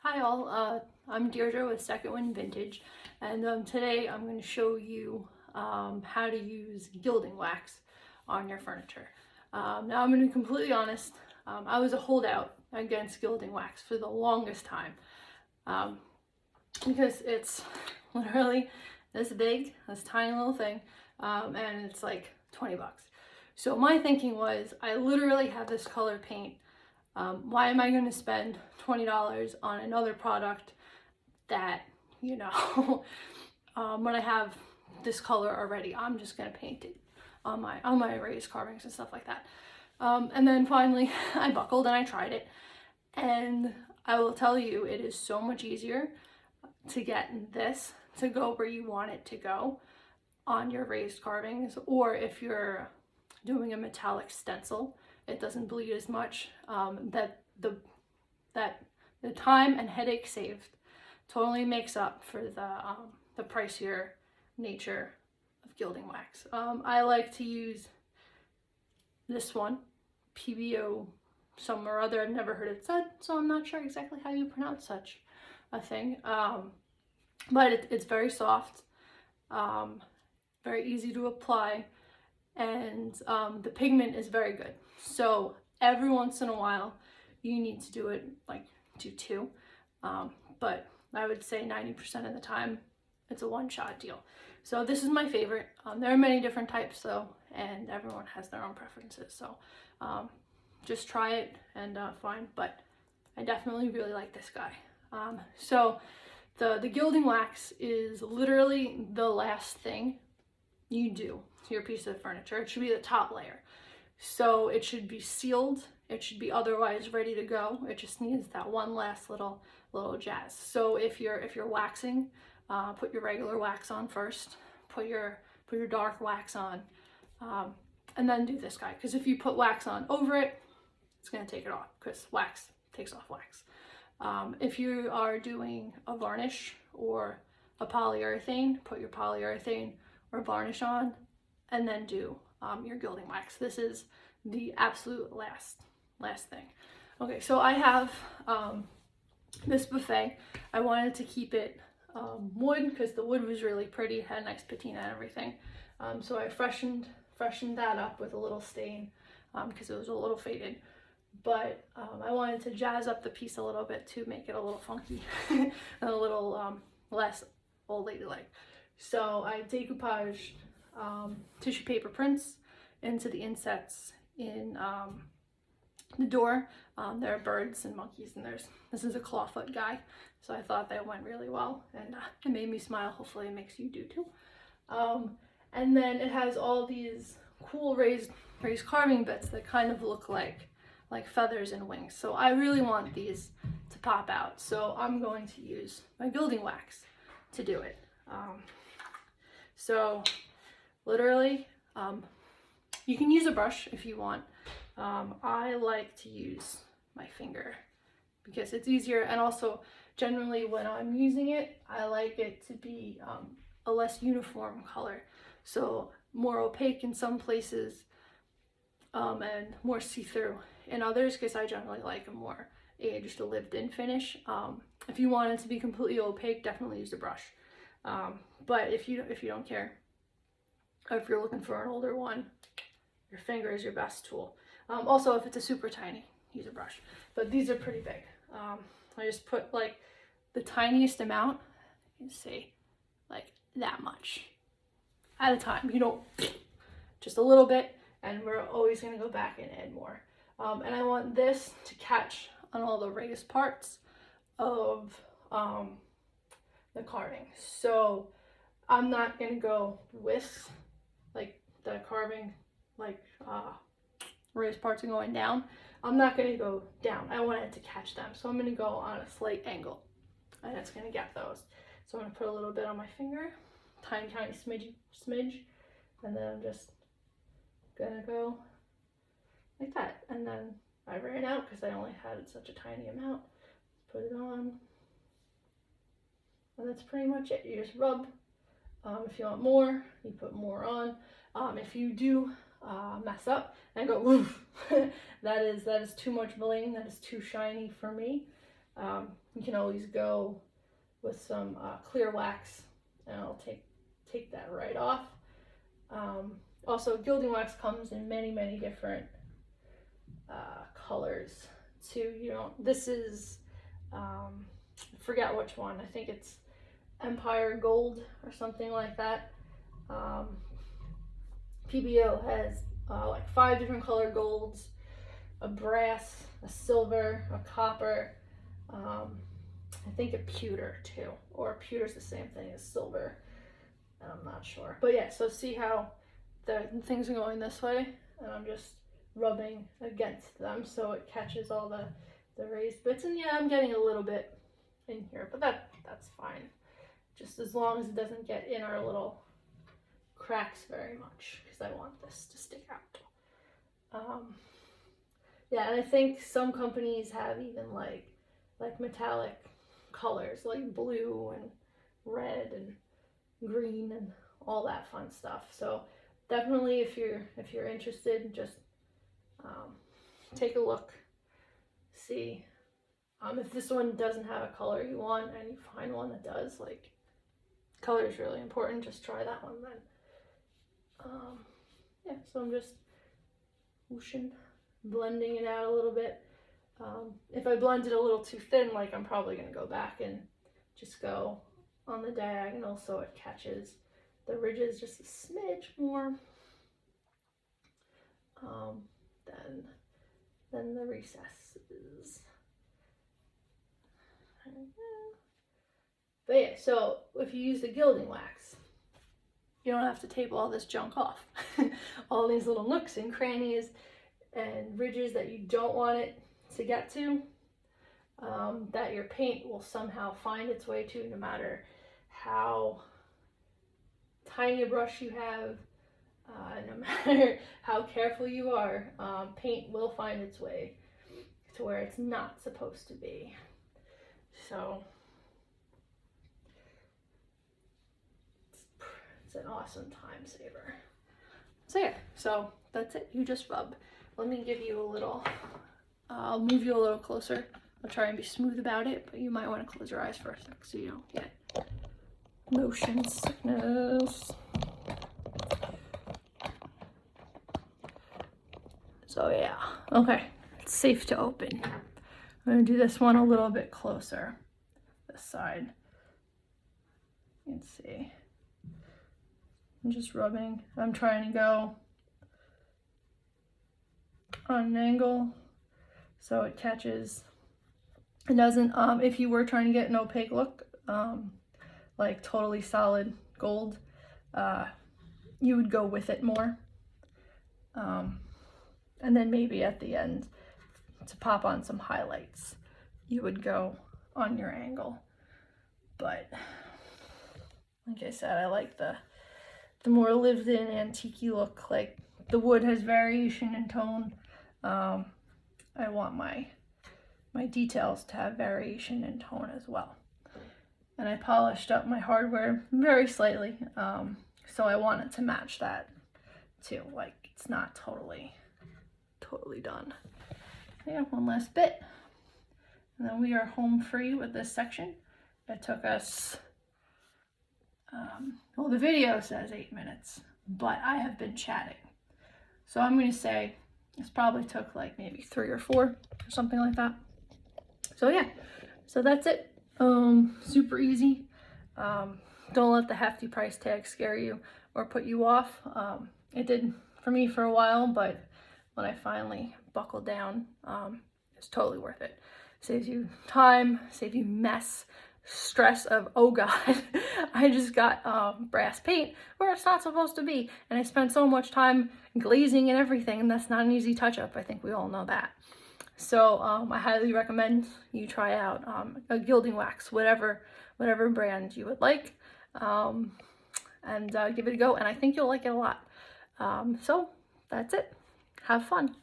Hi all, I'm Deirdre with Second Wind Vintage, and today I'm going to show you how to use gilding wax on your furniture. Now I'm going to be completely honest, I was a holdout against gilding wax for the longest time because it's literally this big, this tiny little thing, and it's like 20 bucks. So my thinking was, I literally have this color paint. Why am I going to spend $20 on another product that, when I have this color already, I'm just going to paint it on my raised carvings and stuff like that. And then finally I buckled and I tried it, and I will tell you, it is so much easier to get this to go where you want it to go on your raised carvings, or if you're doing a metallic stencil, it doesn't bleed as much. That the time and headache saved totally makes up for the pricier nature of gilding wax. I like to use this one, PBO some or other. I've never heard it said, so I'm not sure exactly how you pronounce such a thing. But it's very soft, very easy to apply, and the pigment is very good. So every once in a while you need to do it, like do two, but I would say 90% of the time it's a one-shot deal. So this is my favorite. There are many different types though, and everyone has their own preferences, so just try it and find, but I definitely really like this guy. So the gilding wax is literally the last thing you do to your piece of furniture. It should be the top layer. So it should be sealed. It should be otherwise ready to go. It just needs that one last little jazz. So if you're waxing, put your regular wax on first. Put your dark wax on, and then do this guy. Because if you put wax on over it, it's gonna take it off. Because wax takes off wax. If you are doing a varnish or a polyurethane, put your polyurethane or varnish on, and then do your gilding wax. This is the absolute last thing. Okay, so I have this buffet. I wanted to keep it wood because the wood was really pretty, it had a nice patina and everything. So I freshened that up with a little stain because it was a little faded. But I wanted to jazz up the piece a little bit to make it a little funky and a little less old lady-like. So I decoupaged tissue paper prints into the insets in the door. There are birds and monkeys, and this is a clawfoot guy, so I thought that went really well, and it made me smile. Hopefully it makes you do too. And then it has all these cool raised carving bits that kind of look like feathers and wings. So I really want these to pop out, so I'm going to use my gilding wax to do it. So literally, you can use a brush if you want. I like to use my finger because it's easier, and also generally when I'm using it, I like it to be a less uniform color. So more opaque in some places and more see-through in others, because I generally like a more aged, lived-in finish. If you want it to be completely opaque, definitely use a brush. But if you don't care, or if you're looking for an older one, your finger is your best tool. Also, if it's a super tiny, use a brush. But these are pretty big. I just put like the tiniest amount, you can see, like that much at a time. You don't, just a little bit, and we're always gonna go back and add more. And I want this to catch on all the raised parts of the carving. So I'm not gonna go with like the carving, like raised parts are going down. I'm not gonna go down. I want it to catch them. So I'm gonna go on a slight angle, and it's gonna get those. So I'm gonna put a little bit on my finger, tiny smidge, and then I'm just gonna go like that. And then I ran out because I only had such a tiny amount. Put it on, and that's pretty much it. You just rub. If you want more, you put more on. If you do mess up and go woof, that is too much bling, that is too shiny for me. You can always go with some clear wax, and I'll take that right off. Also, gilding wax comes in many different colors too. This is I forget which one. I think it's Empire Gold or something like that. PBO has like 5 different color golds, a brass, a silver, a copper, I think a pewter too, or pewter's the same thing as silver, and I'm not sure. But yeah, so see how the things are going this way, and I'm just rubbing against them so it catches all the raised bits. And yeah, I'm getting a little bit in here, but that's fine, just as long as it doesn't get in our little cracks very much, because I want this to stick out. Yeah, and I think some companies have even like metallic colors, like blue and red and green and all that fun stuff. So definitely, if you're interested, just take a look, see if this one doesn't have a color you want, and you find one that does. Like, color is really important. Just try that one then. Yeah, so I'm just whooshing, blending it out a little bit. If I blend it a little too thin, like, I'm probably going to go back and just go on the diagonal so it catches the ridges just a smidge more than the recesses. But yeah, so if you use the gilding wax, you don't have to tape all this junk off. All these little nooks and crannies and ridges that you don't want it to get to, that your paint will somehow find its way to, no matter how tiny a brush you have, no matter how careful you are, paint will find its way to where it's not supposed to be. So it's an awesome time saver. So yeah, so that's it. You just rub. Let me give you a little, I'll move you a little closer. I'll try and be smooth about it, but you might want to close your eyes for a sec so you don't get motion sickness. So yeah, okay, it's safe to open. I'm gonna do this one a little bit closer, this side. You can see. I'm just rubbing. I'm trying to go on an angle so it catches. It doesn't, if you were trying to get an opaque look, like totally solid gold, you would go with it more. And then maybe at the end, to pop on some highlights, you would go on your angle. But like I said, I like the more lived in antique look. Like, the wood has variation in tone. I want my details to have variation in tone as well. And I polished up my hardware very slightly, so I want it to match that too. Like, it's not totally done. Yeah, one last bit, and then we are home free with this section. It took us, well, the video says 8 minutes, but I have been chatting, so I'm going to say this probably took like maybe 3 or 4 or something like that. So yeah, so that's it. Super easy. Don't let the hefty price tag scare you or put you off. It did for me for a while, but when I finally buckled down, it's totally worth it. Saves you time, saves you mess, stress of, oh god, I just got brass paint where it's not supposed to be, and I spent so much time glazing and everything, and that's not an easy touch-up. I think we all know that. So I highly recommend you try out a gilding wax, whatever brand you would like, and give it a go, and I think you'll like it a lot. So that's it. Have fun.